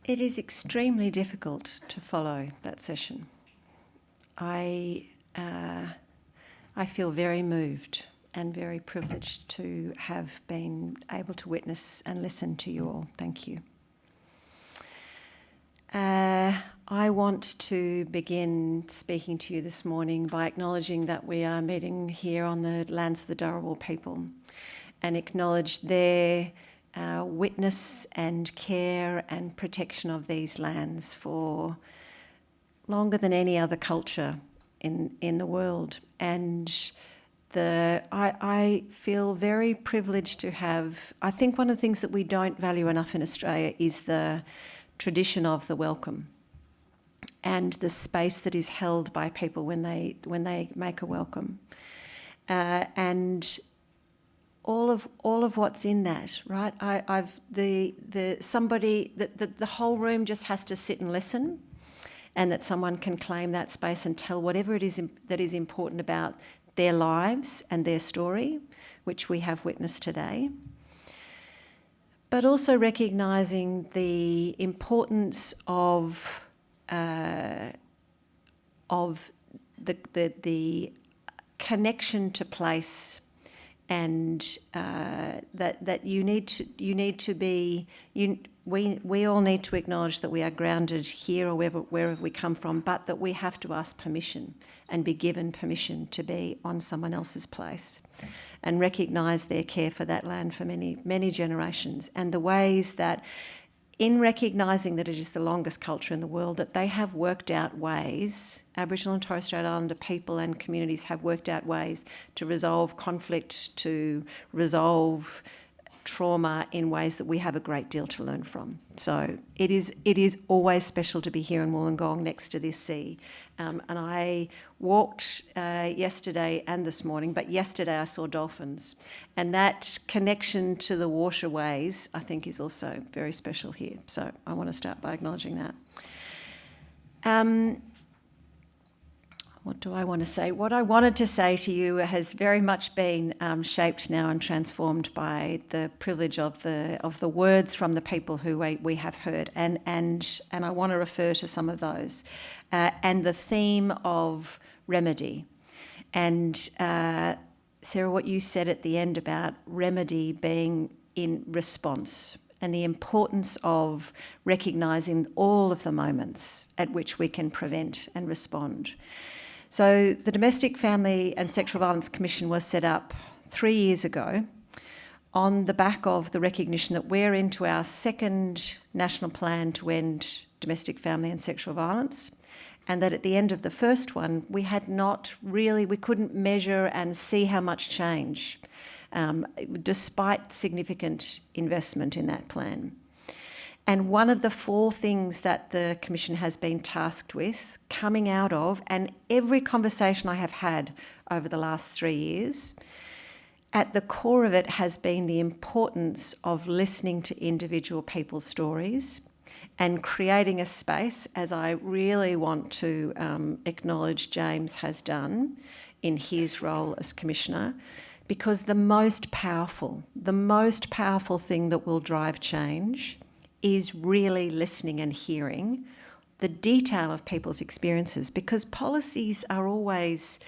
It is extremely difficult to follow that session. I feel very moved and very privileged to have been able to witness and listen to you all. Thank you. I want to begin speaking to you this morning by acknowledging that we are meeting here on the lands of the Dharawal people and acknowledge their witness and care and protection of these lands for longer than any other culture in the world. And I feel very privileged to have, I think one of the things that we don't value enough in Australia is the tradition of the welcome and the space that is held by people when they make a welcome. And all of what's in that, right? The whole room just has to sit and listen, and that someone can claim that space and tell whatever it is that is important about their lives and their story, which we have witnessed today. But also recognising the importance of the connection to place, and that we all need to acknowledge that we are grounded here or wherever we come from, but that we have to ask permission and be given permission to be on someone else's place, and recognise their care for that land for many, many generations, and the ways that, in recognising that it is the longest culture in the world, that they have worked out ways, Aboriginal and Torres Strait Islander people and communities have worked out ways to resolve conflict, to resolve trauma in ways that we have a great deal to learn from. So it is always special to be here in Wollongong next to this sea. And I walked yesterday and this morning, but yesterday I saw dolphins. And that connection to the waterways, I think, is also very special here. So I want to start by acknowledging that. What do I want to say? What I wanted to say to you has very much been shaped now and transformed by the privilege of the words from the people who we have heard, and I want to refer to some of those, and the theme of remedy, and Sarah, what you said at the end about remedy being in response, and the importance of recognising all of the moments at which we can prevent and respond. So the Domestic Family and Sexual Violence Commission was set up 3 years ago on the back of the recognition that we're into our second national plan to end domestic family and sexual violence, and that at the end of the first one we couldn't measure and see how much change, despite significant investment in that plan. And one of the 4 things that the Commission has been tasked with coming out of, and every conversation I have had over the last 3 years, at the core of it has been the importance of listening to individual people's stories and creating a space, as I really want to acknowledge James has done in his role as Commissioner, because the most powerful thing that will drive change is really listening and hearing the detail of people's experiences, because policies are always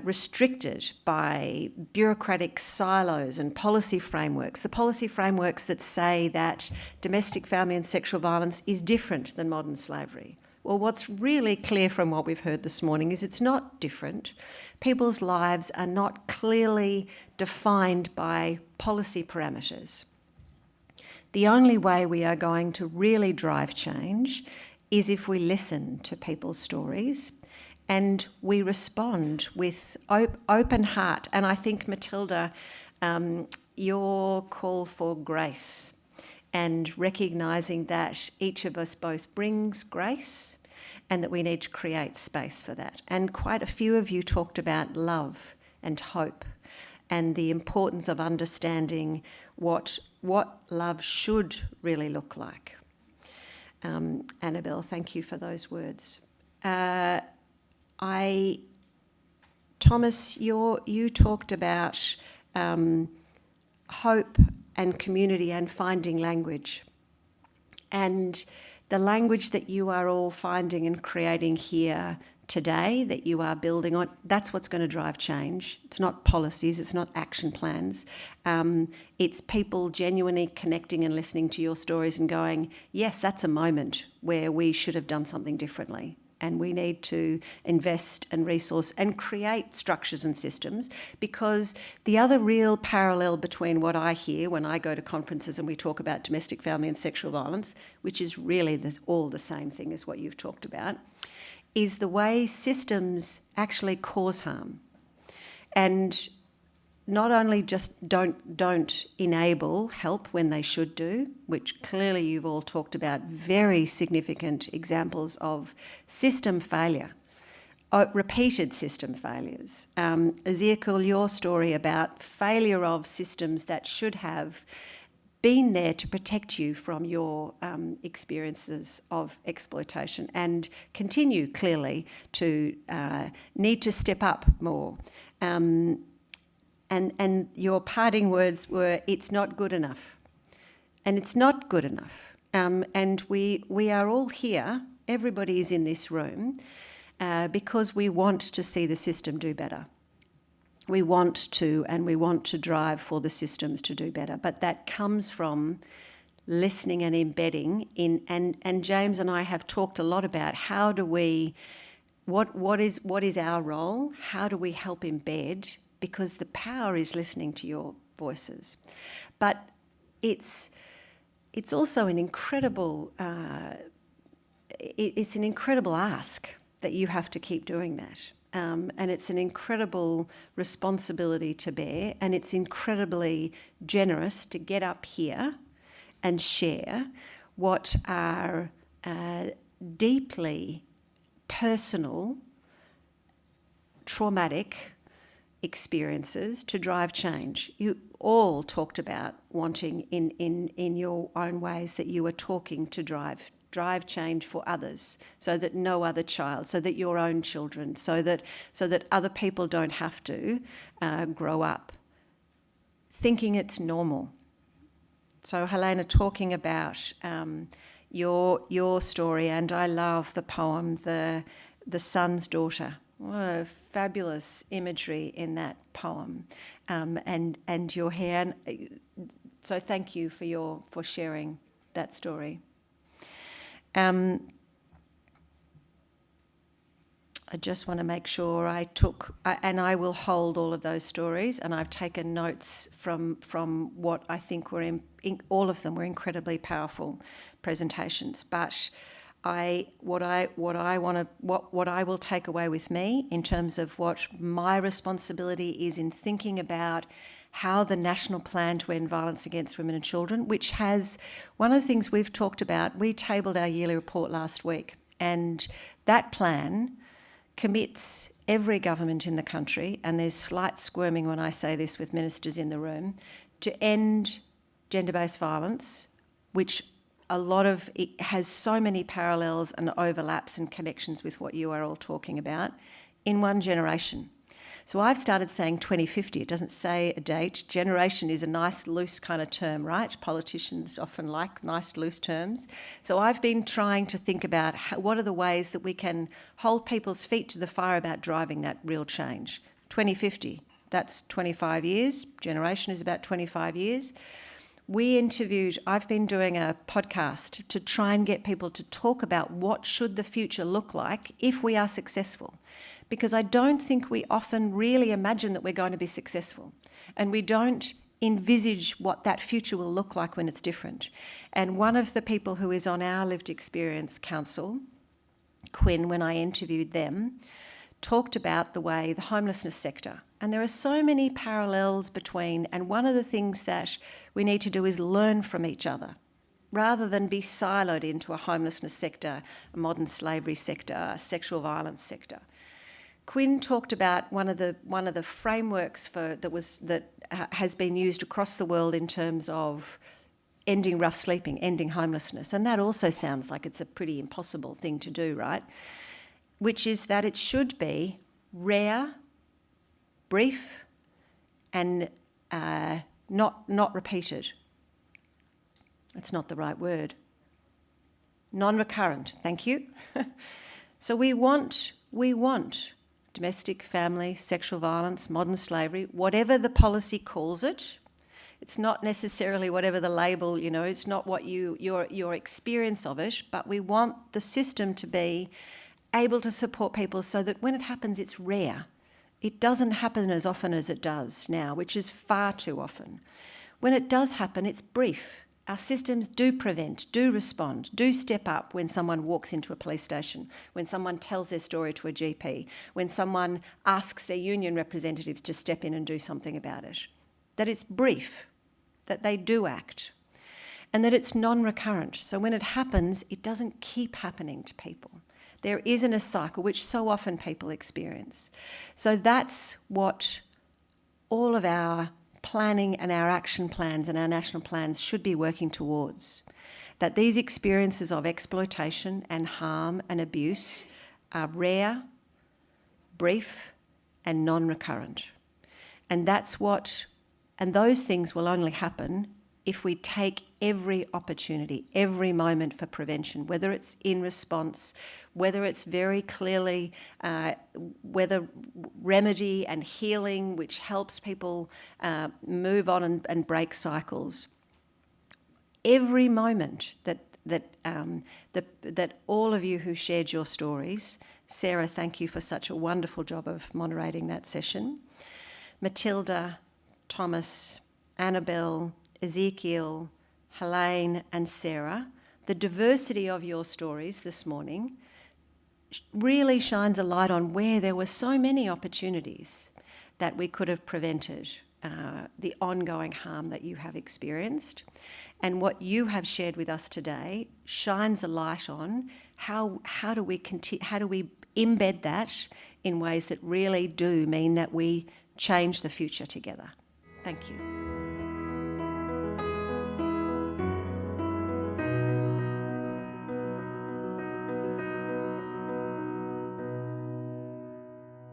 restricted by bureaucratic silos and policy frameworks. The policy frameworks that say that domestic family and sexual violence is different than modern slavery. Well, what's really clear from what we've heard this morning is it's not different. People's lives are not clearly defined by policy parameters. The only way we are going to really drive change is if we listen to people's stories and we respond with open heart. And I think, Matilda, your call for grace and recognising that each of us both brings grace and that we need to create space for that. And quite a few of you talked about love and hope and the importance of understanding what love should really look like. Annabelle, thank you for those words. Thomas, you talked about hope and community and finding language. And the language that you are all finding and creating here today, that you are building on, that's what's going to drive change. It's not policies, it's not action plans. It's people genuinely connecting and listening to your stories and going, yes, that's a moment where we should have done something differently. And we need to invest and resource and create structures and systems, because the other real parallel between what I hear when I go to conferences and we talk about domestic, family and sexual violence, which is really all the same thing as what you've talked about, is the way systems actually cause harm. And not only just don't enable help when they should do, which clearly you've all talked about very significant examples of system failure, repeated system failures. Ezekiel, your story about failure of systems that should have been there to protect you from your experiences of exploitation, and continue clearly to need to step up more. And your parting words were, it's not good enough. And it's not good enough. And we are all here, everybody is in this room, because we want to see the system do better. We want to drive for the systems to do better. But that comes from listening and embedding in, and James and I have talked a lot about how do we, what is our role? How do we help embed? Because the power is listening to your voices. But it's also an incredible, it's an incredible ask that you have to keep doing that. And it's an incredible responsibility to bear, and it's incredibly generous to get up here and share what are deeply personal, traumatic experiences to drive change. You all talked about wanting in your own ways that you were talking to drive change for others, so that no other child, so that your own children, so that other people don't have to grow up thinking it's normal. So Helena, talking about your story, and I love the poem, the Sun's Daughter. What a fabulous imagery in that poem, and your hair. So thank you for sharing that story. I just want to make sure and I will hold all of those stories, and I've taken notes from what I think were all of them were incredibly powerful presentations. But what I will take away with me in terms of what my responsibility is in thinking about how the National Plan to End Violence Against Women and Children, which has one of the things we've talked about, we tabled our yearly report last week, and that plan commits every government in the country, and there's slight squirming when I say this with ministers in the room, to end gender-based violence, which a lot of it has so many parallels and overlaps and connections with what you are all talking about, in one generation. So I've started saying 2050. It doesn't say a date. Generation is a nice, loose kind of term, right? Politicians often like nice, loose terms. So I've been trying to think about what are the ways that we can hold people's feet to the fire about driving that real change. 2050, that's 25 years. Generation is about 25 years. I've been doing a podcast to try and get people to talk about what should the future look like if we are successful. Because I don't think we often really imagine that we're going to be successful. And we don't envisage what that future will look like when it's different. And one of the people who is on our Lived Experience Council, Quinn, when I interviewed them, talked about the way the homelessness sector, and there are so many parallels between, and one of the things that we need to do is learn from each other, rather than be siloed into a homelessness sector, a modern slavery sector, a sexual violence sector. Quinn talked about one of the frameworks that has been used across the world in terms of ending rough sleeping, ending homelessness, and that also sounds like it's a pretty impossible thing to do, right? Which is that it should be rare, brief, and not repeated. It's not the right word. Non-recurrent, thank you. So we want domestic, family, sexual violence, modern slavery, whatever the policy calls it. It's not necessarily whatever the label, it's not what your experience of it, but we want the system to be able to support people so that when it happens, it's rare. It doesn't happen as often as it does now, which is far too often. When it does happen, it's brief. Our systems do prevent, do respond, do step up when someone walks into a police station, when someone tells their story to a GP, when someone asks their union representatives to step in and do something about it. That it's brief, that they do act, and that it's non-recurrent. So when it happens, it doesn't keep happening to people. There isn't a cycle, which so often people experience. So that's what all of our planning and our action plans and our national plans should be working towards. That these experiences of exploitation and harm and abuse are rare, brief, and non-recurrent. And those things will only happen if we take every opportunity, every moment for prevention, whether it's in response, whether it's very clearly, whether remedy and healing, which helps people move on and break cycles. Every moment that all of you who shared your stories, Sarah, thank you for such a wonderful job of moderating that session. Matilda, Thomas, Annabelle, Ezekiel, Helene and Sarah, the diversity of your stories this morning really shines a light on where there were so many opportunities that we could have prevented the ongoing harm that you have experienced. And what you have shared with us today shines a light on how do we embed that in ways that really do mean that we change the future together. Thank you.